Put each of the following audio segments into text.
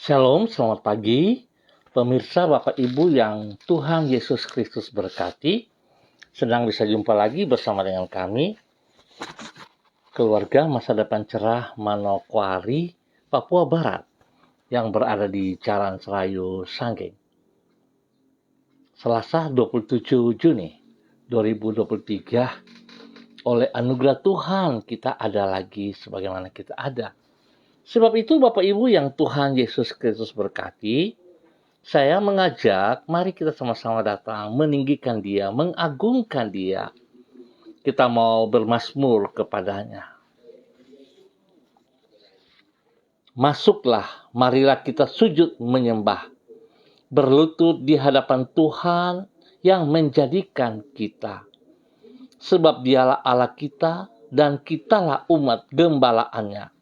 Shalom, selamat pagi. Pemirsa Bapak Ibu yang Tuhan Yesus Kristus berkati. Senang bisa jumpa lagi bersama dengan kami, keluarga Masa Depan Cerah Manokwari, Papua Barat, yang berada di Jalan Serayu, Sanggeng. Selasa 27 Juni 2023, oleh anugerah Tuhan kita ada lagi sebagaimana kita ada. Sebab itu Bapak Ibu yang Tuhan Yesus Kristus berkati, saya mengajak, mari kita sama-sama datang, meninggikan Dia, mengagungkan Dia. Kita mau bermazmur kepadanya. Masuklah, marilah kita sujud menyembah, berlutut di hadapan Tuhan yang menjadikan kita. Sebab Dialah Allah kita, dan kitalah umat gembalaannya,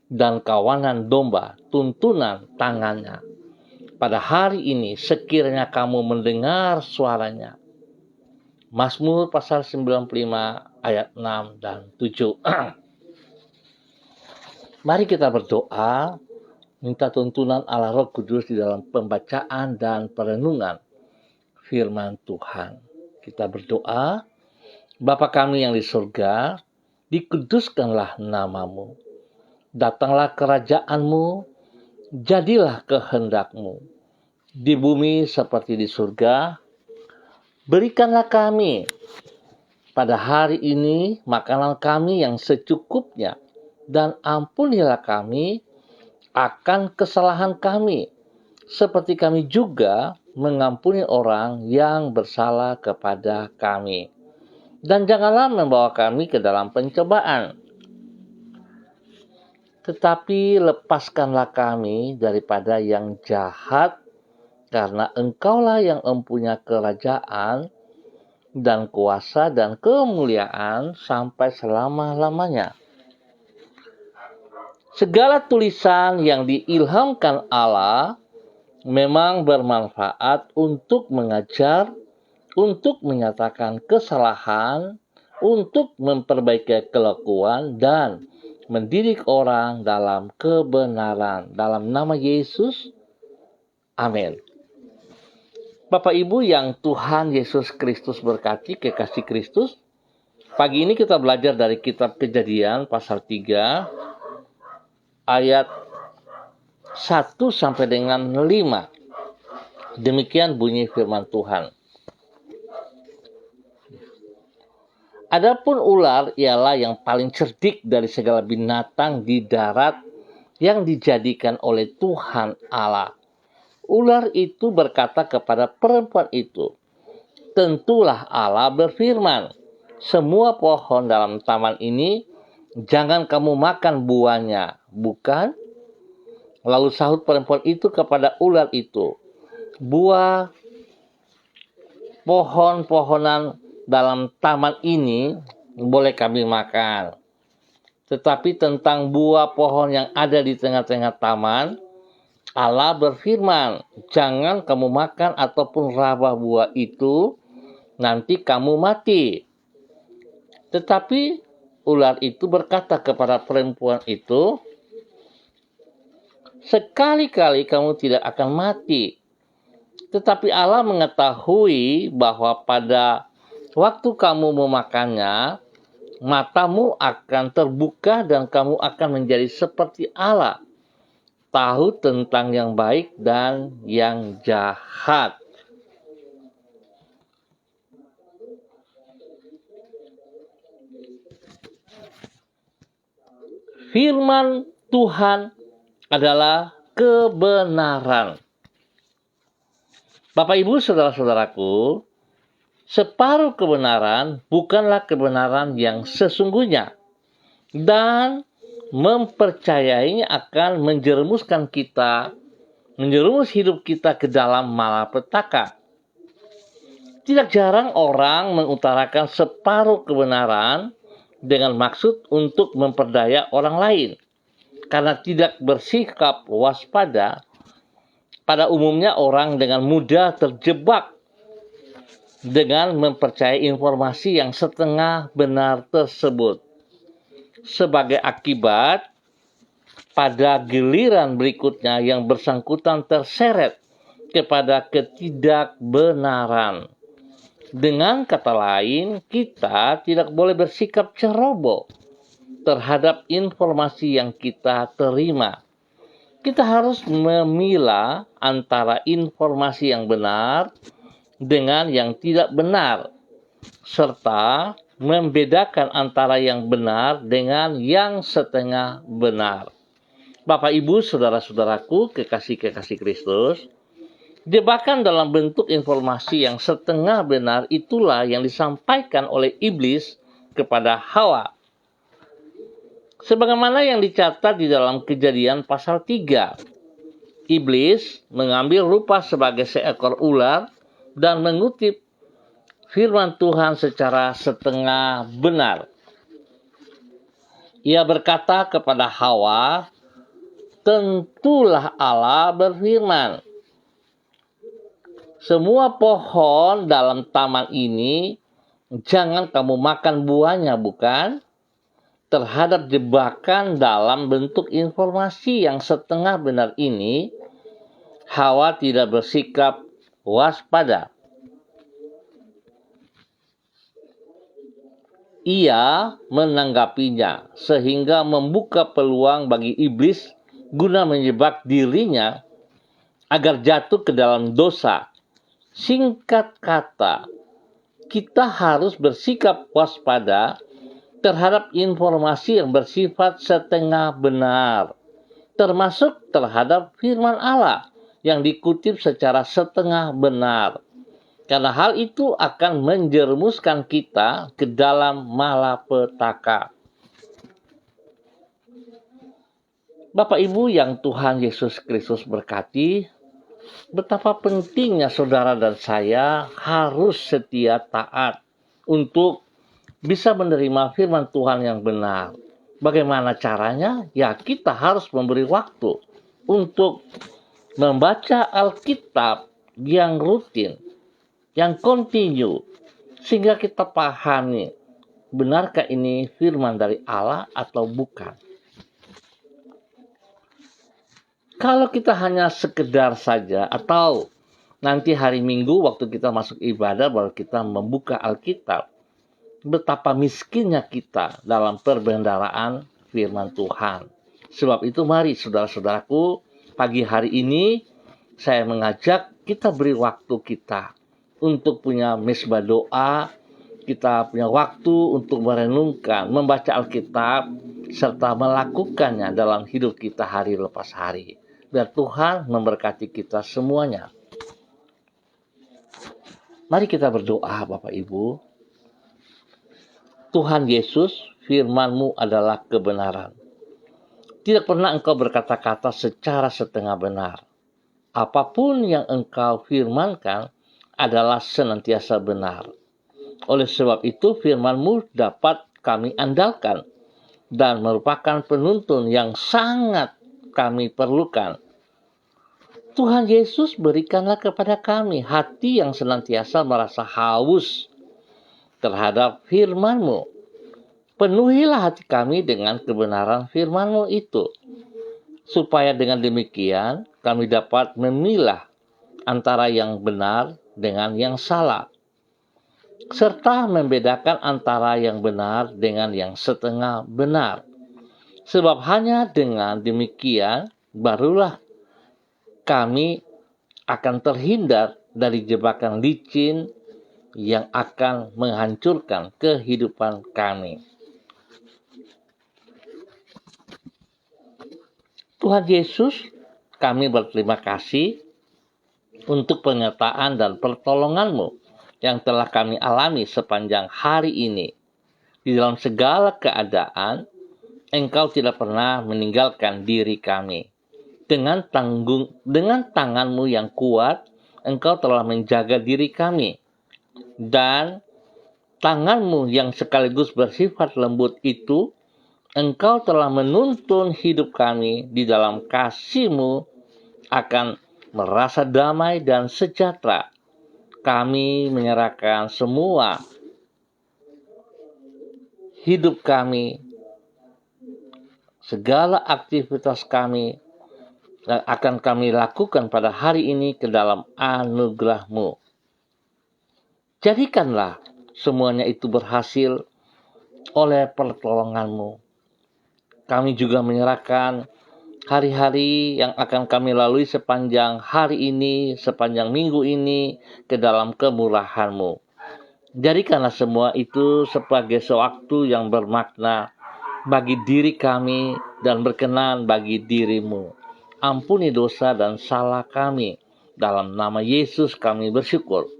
dan kawanan domba tuntunan tangannya. Pada hari ini sekiranya kamu mendengar suaranya. Mazmur pasal 95 ayat 6 dan 7. Mari kita berdoa, minta tuntunan Allah Roh Kudus di dalam pembacaan dan perenungan firman Tuhan. Kita berdoa, Bapa kami yang di surga, dikuduskanlah namamu. Datanglah kerajaanmu, jadilah kehendakmu, di bumi seperti di surga. Berikanlah kami pada hari ini makanan kami yang secukupnya, dan ampunilah kami akan kesalahan kami, seperti kami juga mengampuni orang yang bersalah kepada kami. Dan janganlah membawa kami ke dalam pencobaan, tetapi lepaskanlah kami daripada yang jahat, karena Engkaulah yang mempunyai kerajaan dan kuasa dan kemuliaan sampai selama-lamanya. Segala tulisan yang diilhamkan Allah memang bermanfaat untuk mengajar, untuk menyatakan kesalahan, untuk memperbaiki kelakuan, dan mendidik orang dalam kebenaran. Dalam nama Yesus, amin. Bapak Ibu yang Tuhan Yesus Kristus berkati, kekasih Kristus, pagi ini kita belajar dari kitab Kejadian pasal 3 ayat 1 sampai dengan 5. Demikian bunyi firman Tuhan. Adapun ular ialah yang paling cerdik dari segala binatang di darat yang dijadikan oleh Tuhan Allah. Ular itu berkata kepada perempuan itu, tentulah Allah berfirman, semua pohon dalam taman ini jangan kamu makan buahnya, bukan? Lalu sahut perempuan itu kepada ular itu, buah pohon-pohonan dalam taman ini boleh kami makan. Tetapi tentang buah pohon yang ada di tengah-tengah taman, Allah berfirman, jangan kamu makan ataupun raba buah itu, nanti kamu mati. Tetapi ular itu berkata kepada perempuan itu, sekali-kali kamu tidak akan mati. Tetapi Allah mengetahui bahwa pada waktu kamu memakannya, matamu akan terbuka dan kamu akan menjadi seperti Allah, tahu tentang yang baik dan yang jahat. Firman Tuhan adalah kebenaran. Bapak Ibu saudara-saudaraku, separuh kebenaran bukanlah kebenaran yang sesungguhnya, dan mempercayainya akan menjerumus hidup kita ke dalam malapetaka. Tidak jarang orang mengutarakan separuh kebenaran dengan maksud untuk memperdaya orang lain. Karena tidak bersikap waspada, pada umumnya orang dengan mudah terjebak dengan mempercayai informasi yang setengah benar tersebut. Sebagai akibat, pada giliran berikutnya yang bersangkutan terseret kepada ketidakbenaran. Dengan kata lain, kita tidak boleh bersikap ceroboh terhadap informasi yang kita terima. Kita harus memilah antara informasi yang benar dengan yang tidak benar, serta membedakan antara yang benar dengan yang setengah benar. Bapak, Ibu, saudara-saudaraku, kekasih-kekasih Kristus, jebakan dalam bentuk informasi yang setengah benar itulah yang disampaikan oleh iblis kepada Hawa. Sebagaimana yang dicatat di dalam Kejadian pasal 3. Iblis mengambil rupa sebagai seekor ular dan mengutip firman Tuhan secara setengah benar. Ia berkata kepada Hawa, "Tentulah Allah berfirman, semua pohon dalam taman ini jangan kamu makan buahnya, bukan?" Terhadap jebakan dalam bentuk informasi yang setengah benar ini, Hawa tidak bersikap waspada. Ia menanggapinya sehingga membuka peluang bagi iblis guna menjebak dirinya agar jatuh ke dalam dosa. Singkat kata, kita harus bersikap waspada terhadap informasi yang bersifat setengah benar, termasuk terhadap firman Allah yang dikutip secara setengah benar. Karena hal itu akan menjerumuskan kita ke dalam malapetaka. Bapak Ibu yang Tuhan Yesus Kristus berkati, betapa pentingnya saudara dan saya harus setia taat untuk bisa menerima firman Tuhan yang benar. Bagaimana caranya? Ya, kita harus memberi waktu untuk membaca Alkitab yang rutin, yang kontinu, sehingga kita pahami, benarkah ini firman dari Allah atau bukan. Kalau kita hanya sekedar saja, atau nanti hari Minggu waktu kita masuk ibadah baru kita membuka Alkitab, betapa miskinnya kita dalam perbendaharaan firman Tuhan. Sebab itu mari saudara-saudaraku, pagi hari ini saya mengajak kita beri waktu kita untuk punya mezbah doa, kita punya waktu untuk merenungkan, membaca Alkitab, serta melakukannya dalam hidup kita hari lepas hari. Biar Tuhan memberkati kita semuanya. Mari kita berdoa, Bapak Ibu. Tuhan Yesus, firman-Mu adalah kebenaran. Tidak pernah Engkau berkata-kata secara setengah benar. Apapun yang Engkau firmankan adalah senantiasa benar. Oleh sebab itu, firman-Mu dapat kami andalkan dan merupakan penuntun yang sangat kami perlukan. Tuhan Yesus, berikanlah kepada kami hati yang senantiasa merasa haus terhadap firman-Mu. Penuhilah hati kami dengan kebenaran firman-Mu itu, supaya dengan demikian kami dapat memilah antara yang benar dengan yang salah, serta membedakan antara yang benar dengan yang setengah benar. Sebab hanya dengan demikian barulah kami akan terhindar dari jebakan licin yang akan menghancurkan kehidupan kami. Tuhan Yesus, kami berterima kasih untuk penyertaan dan pertolongan-Mu yang telah kami alami sepanjang hari ini. Di dalam segala keadaan, Engkau tidak pernah meninggalkan diri kami. Dengan tangan-Mu yang kuat, Engkau telah menjaga diri kami. Dan tangan-Mu yang sekaligus bersifat lembut itu, Engkau telah menuntun hidup kami di dalam kasih-Mu akan merasa damai dan sejahtera. Kami menyerahkan semua hidup kami segala aktivitas kami yang akan kami lakukan pada hari ini ke dalam anugerah-Mu. Jadikanlah semuanya itu berhasil oleh pertolongan-Mu. Kami juga menyerahkan hari-hari yang akan kami lalui sepanjang hari ini, sepanjang minggu ini ke dalam kemurahan-Mu. Jadikanlah semua itu sebagai sewaktu yang bermakna bagi diri kami dan berkenan bagi diri-Mu. Ampuni dosa dan salah kami. Dalam nama Yesus kami bersyukur.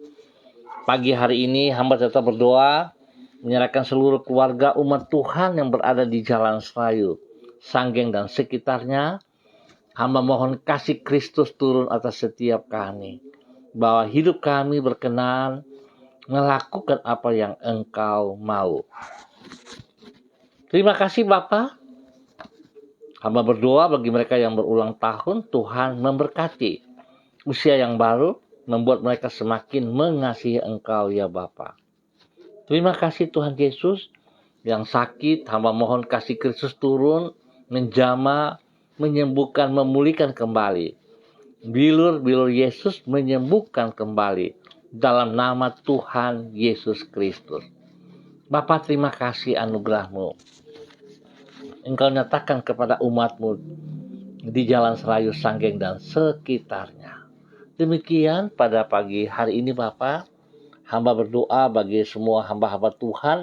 Pagi hari ini hamba tetap berdoa, menyerahkan seluruh keluarga umat Tuhan yang berada di Jalan Serayu, Sanggeng dan sekitarnya. Hamba mohon kasih Kristus turun atas setiap kami, bahwa hidup kami berkenan melakukan apa yang Engkau mau. Terima kasih Bapa. Hamba berdoa bagi mereka yang berulang tahun, Tuhan memberkati. Usia yang baru membuat mereka semakin mengasihi Engkau ya Bapa. Terima kasih Tuhan Yesus. Yang sakit, hamba mohon kasih Kristus turun, menjamah, menyembuhkan, memulihkan kembali. Bilur-bilur Yesus menyembuhkan kembali. Dalam nama Tuhan Yesus Kristus. Bapa, terima kasih anugerah-Mu. Engkau nyatakan kepada umat-Mu di Jalan Serayu, Sanggeng dan sekitarnya. Demikian pada pagi hari ini Bapa, hamba berdoa bagi semua hamba-hamba Tuhan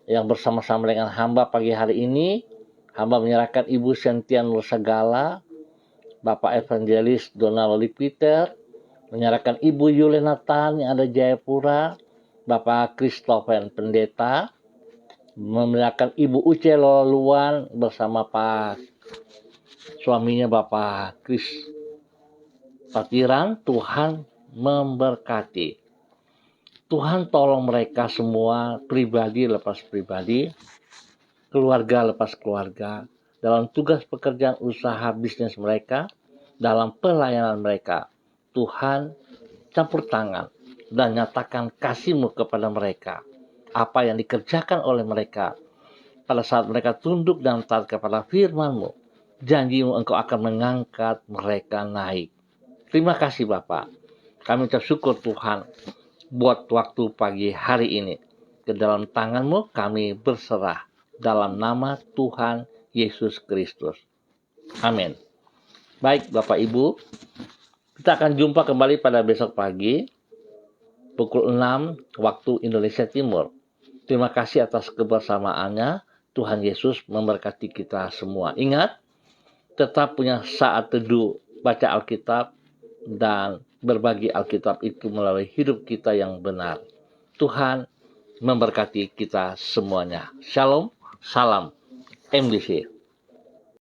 yang bersama-sama dengan hamba pagi hari ini. Hamba menyerahkan Ibu Sentia Nursagala, Bapak Evangelis Donald Peter, menyerahkan Ibu Yulena Tan yang ada Jayapura, Bapak Christopher Pendeta, menyerahkan Ibu Uce Loluan bersama Pak suaminya Bapak Kris Patiran. Tuhan memberkati. Tuhan tolong mereka semua, pribadi lepas pribadi, keluarga lepas keluarga, dalam tugas pekerjaan usaha bisnis mereka, dalam pelayanan mereka. Tuhan campur tangan dan nyatakan kasih-Mu kepada mereka. Apa yang dikerjakan oleh mereka pada saat mereka tunduk dan taat kepada firman-Mu, janji-Mu Engkau akan mengangkat mereka naik. Terima kasih Bapa. Kami bersyukur Tuhan buat waktu pagi hari ini. Ke dalam tangan-Mu kami berserah. Dalam nama Tuhan Yesus Kristus. Amin. Baik Bapak Ibu, kita akan jumpa kembali pada besok pagi pukul 6 waktu Indonesia Timur. Terima kasih atas kebersamaannya. Tuhan Yesus memberkati kita semua. Ingat, tetap punya saat teduh, baca Alkitab, dan berbagi Alkitab itu melalui hidup kita yang benar. Tuhan memberkati kita semuanya. Shalom, salam MDC.